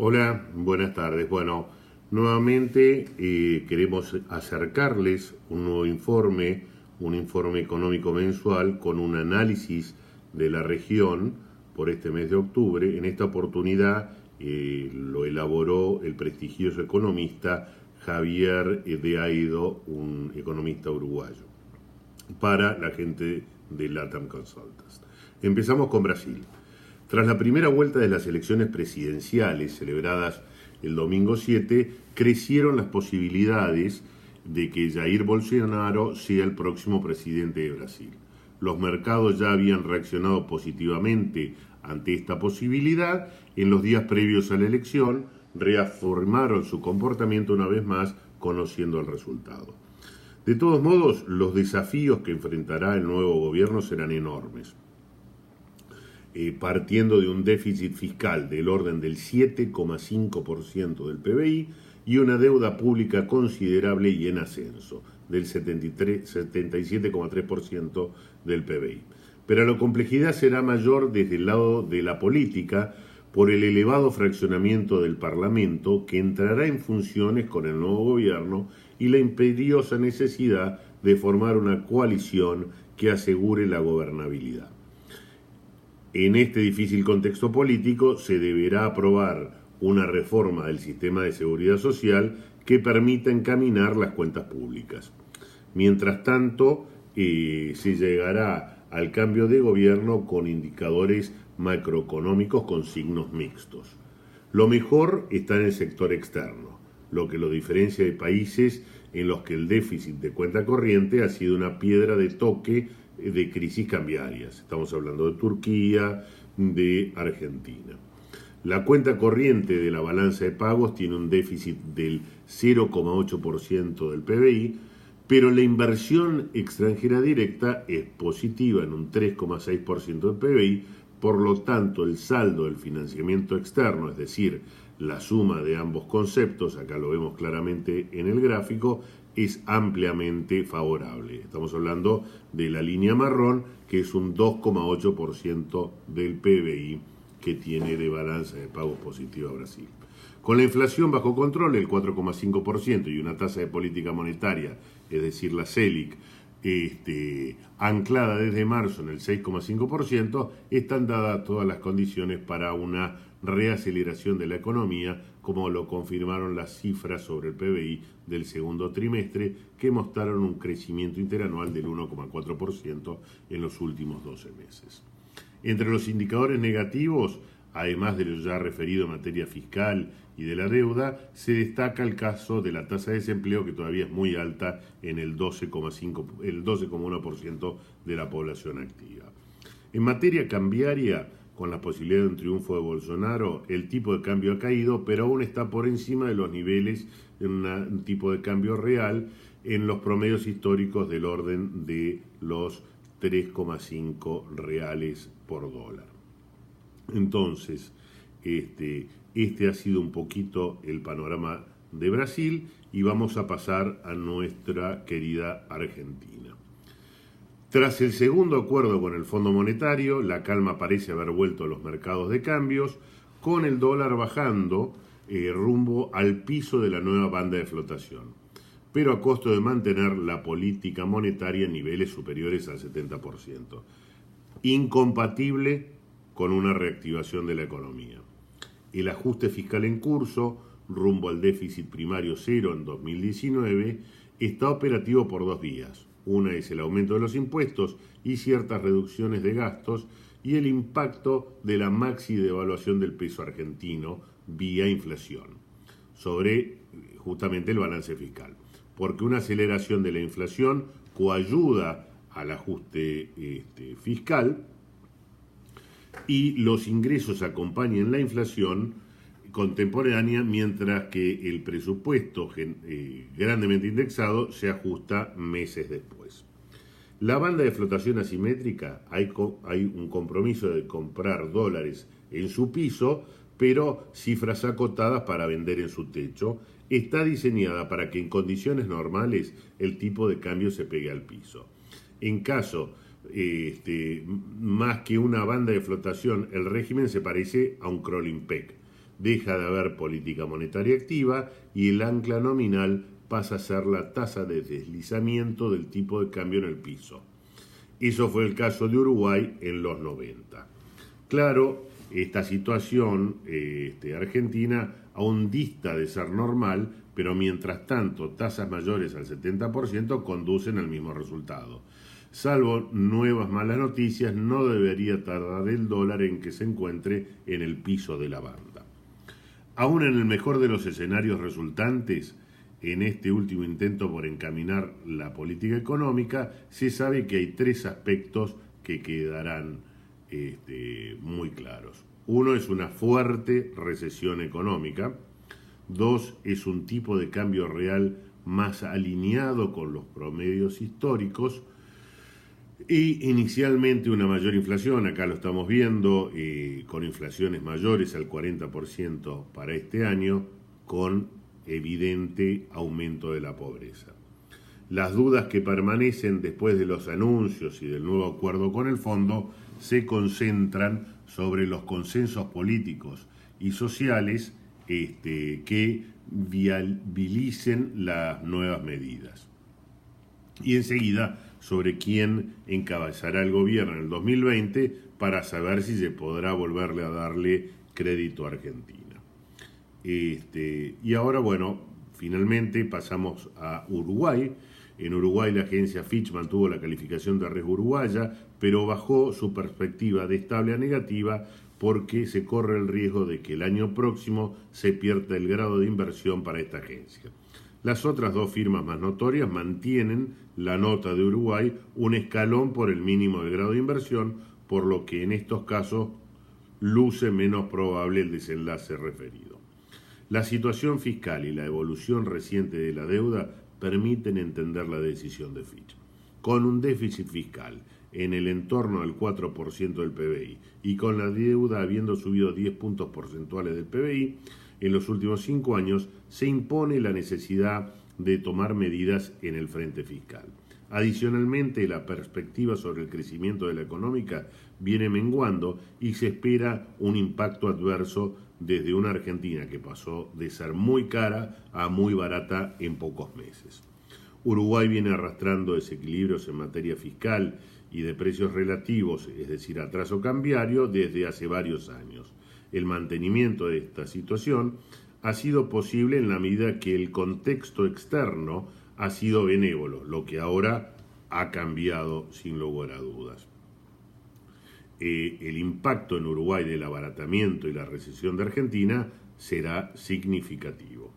Hola, buenas tardes. Bueno, nuevamente queremos acercarles un nuevo informe, un informe económico mensual con un análisis de la región por este mes de octubre. En esta oportunidad lo elaboró el prestigioso economista Javier de Aido, un economista uruguayo, para la gente de LATAM Consultants. Empezamos con Brasil. Tras la primera vuelta de las elecciones presidenciales celebradas el domingo 7, crecieron las posibilidades de que Jair Bolsonaro sea el próximo presidente de Brasil. Los mercados ya habían reaccionado positivamente ante esta posibilidad. En los días previos a la elección, reafirmaron su comportamiento una vez más, conociendo el resultado. De todos modos, los desafíos que enfrentará el nuevo gobierno serán enormes. Partiendo de un déficit fiscal del orden del 7,5% del PBI y una deuda pública considerable y en ascenso, del 77,3% del PBI. Pero la complejidad será mayor desde el lado de la política por el elevado fraccionamiento del Parlamento que entrará en funciones con el nuevo gobierno y la imperiosa necesidad de formar una coalición que asegure la gobernabilidad. En este difícil contexto político se deberá aprobar una reforma del sistema de seguridad social que permita encaminar las cuentas públicas. Mientras tanto, se llegará al cambio de gobierno con indicadores macroeconómicos con signos mixtos. Lo mejor está en el sector externo, lo que lo diferencia de países en los que el déficit de cuenta corriente ha sido una piedra de toque de crisis cambiarias. Estamos hablando de Turquía, de Argentina. La cuenta corriente de la balanza de pagos tiene un déficit del 0,8% del PBI, pero la inversión extranjera directa es positiva en un 3,6% del PBI, por lo tanto el saldo del financiamiento externo, es decir, la suma de ambos conceptos, acá lo vemos claramente en el gráfico, es ampliamente favorable. Estamos hablando de la línea marrón, que es un 2,8% del PBI que tiene de balanza de pagos positiva Brasil. Con la inflación bajo control, el 4,5%, y una tasa de política monetaria, es decir, la Selic, anclada desde marzo en el 6,5%, están dadas todas las condiciones para una reaceleración de la economía, como lo confirmaron las cifras sobre el PBI del segundo trimestre, que mostraron un crecimiento interanual del 1,4% en los últimos 12 meses. Entre los indicadores negativos, además de lo ya referido en materia fiscal y de la deuda, se destaca el caso de la tasa de desempleo, que todavía es muy alta en el 12,1% de la población activa. En materia cambiaria, con la posibilidad de un triunfo de Bolsonaro, el tipo de cambio ha caído, pero aún está por encima de los niveles de un tipo de cambio real en los promedios históricos del orden de los 3,5 reales por dólar. Entonces, este ha sido un poquito el panorama de Brasil y vamos a pasar a nuestra querida Argentina. Tras el segundo acuerdo con el Fondo Monetario, la calma parece haber vuelto a los mercados de cambios, con el dólar bajando rumbo al piso de la nueva banda de flotación, pero a costo de mantener la política monetaria en niveles superiores al 70%, incompatible con una reactivación de la economía. El ajuste fiscal en curso, rumbo al déficit primario cero en 2019, está operativo por dos vías. Una es el aumento de los impuestos y ciertas reducciones de gastos, y el impacto de la maxi devaluación del peso argentino vía inflación sobre justamente el balance fiscal. Porque una aceleración de la inflación coayuda al ajuste fiscal, y los ingresos acompañan la inflación contemporánea, mientras que el presupuesto grandemente indexado se ajusta meses después. La banda de flotación asimétrica, hay un compromiso de comprar dólares en su piso, pero cifras acotadas para vender en su techo. Está diseñada para que en condiciones normales el tipo de cambio se pegue al piso. En caso más que una banda de flotación, el régimen se parece a un crawling peg. deja de haber política monetaria activa y el ancla nominal pasa a ser la tasa de deslizamiento del tipo de cambio en el piso. Eso fue el caso de Uruguay en los 90. Claro, esta situación argentina aún dista de ser normal, pero mientras tanto tasas mayores al 70% conducen al mismo resultado. Salvo nuevas malas noticias, no debería tardar el dólar en que se encuentre en el piso de la banda. Aún en el mejor de los escenarios resultantes, en este último intento por encaminar la política económica, se sabe que hay tres aspectos que quedarán muy claros. Uno es una fuerte recesión económica. Dos, es un tipo de cambio real más alineado con los promedios históricos. Y inicialmente una mayor inflación, acá lo estamos viendo, con inflaciones mayores al 40% para este año, con evidente aumento de la pobreza. Las dudas que permanecen después de los anuncios y del nuevo acuerdo con el fondo se concentran sobre los consensos políticos y sociales que viabilicen las nuevas medidas. Y enseguida sobre quién encabezará el gobierno en el 2020 para saber si se podrá volverle a darle crédito a Argentina. Y ahora, bueno, finalmente pasamos a Uruguay. En Uruguay la agencia Fitch mantuvo la calificación de riesgo uruguaya, pero bajó su perspectiva de estable a negativa porque se corre el riesgo de que el año próximo se pierda el grado de inversión para esta agencia. Las otras dos firmas más notorias mantienen la nota de Uruguay un escalón por el mínimo del grado de inversión, por lo que en estos casos luce menos probable el desenlace referido. La situación fiscal y la evolución reciente de la deuda permiten entender la decisión de Fitch. Con un déficit fiscal en el entorno del 4% del PBI y con la deuda habiendo subido 10 puntos porcentuales del PBI, en los últimos 5 años se impone la necesidad de tomar medidas en el frente fiscal. Adicionalmente, la perspectiva sobre el crecimiento de la económica viene menguando y se espera un impacto adverso desde una Argentina que pasó de ser muy cara a muy barata en pocos meses. Uruguay viene arrastrando desequilibrios en materia fiscal y de precios relativos, es decir, atraso cambiario, desde hace varios años. El mantenimiento de esta situación ha sido posible en la medida que el contexto externo ha sido benévolo, lo que ahora ha cambiado sin lugar a dudas. El impacto en Uruguay del abaratamiento y la recesión de Argentina será significativo.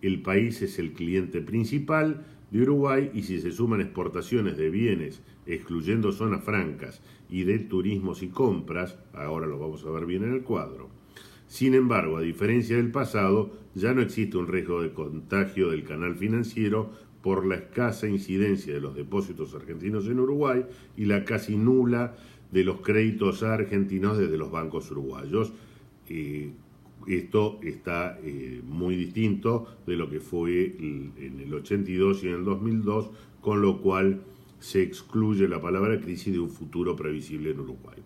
El país es el cliente principal de Uruguay y si se suman exportaciones de bienes, excluyendo zonas francas, y de turismos y compras, ahora lo vamos a ver bien en el cuadro. Sin embargo, a diferencia del pasado, ya no existe un riesgo de contagio del canal financiero por la escasa incidencia de los depósitos argentinos en Uruguay y la casi nula de los créditos argentinos desde los bancos uruguayos. Esto está muy distinto de lo que fue en el 82 y en el 2002, con lo cual se excluye la palabra crisis de un futuro previsible en Uruguay.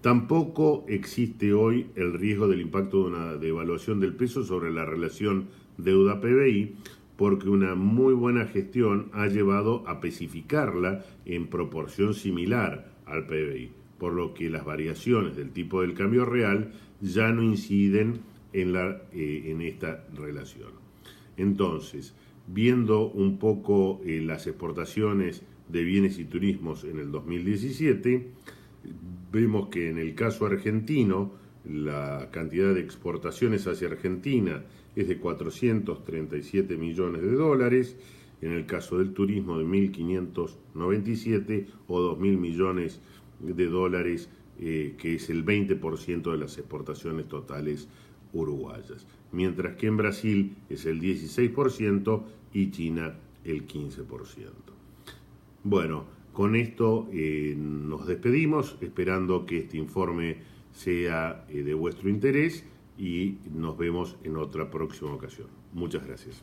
Tampoco existe hoy el riesgo del impacto de una devaluación del peso sobre la relación deuda-PBI, porque una muy buena gestión ha llevado a pesificarla en proporción similar al PBI, por lo que las variaciones del tipo del cambio real ya no inciden en esta relación. Entonces, viendo un poco las exportaciones de bienes y turismos en el 2017, vemos que en el caso argentino la cantidad de exportaciones hacia Argentina es de 437 millones de dólares, en el caso del turismo de 1.597 o 2.000 millones de dólares, que es el 20% de las exportaciones totales uruguayas, mientras que en Brasil es el 16% y China el 15%. Bueno, con esto nos despedimos, esperando que este informe sea de vuestro interés y nos vemos en otra próxima ocasión. Muchas gracias.